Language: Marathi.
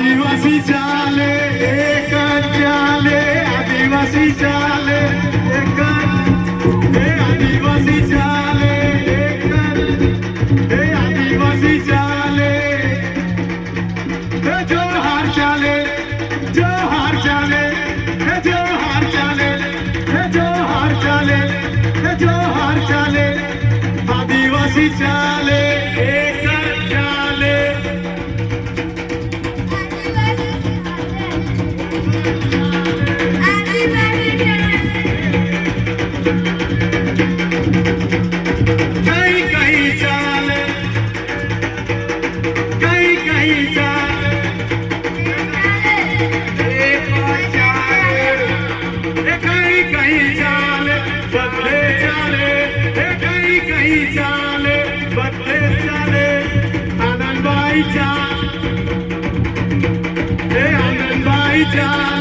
आदिवासी चाले एक चाले आदिवासी चाले एक आदिवासी चाले एक आदिवासी चाले जोहार चाले जोहार चाले जोहार चाले जोहार चाले जोहार चाले आदिवासी चाले एक चाले कहीं कहीं चाले कहीं कहीं चाले कहीं कहीं चाले बदले चाले कहीं कहीं चाले बदले चाले आनंद भाई चाले आनंद भाई चाले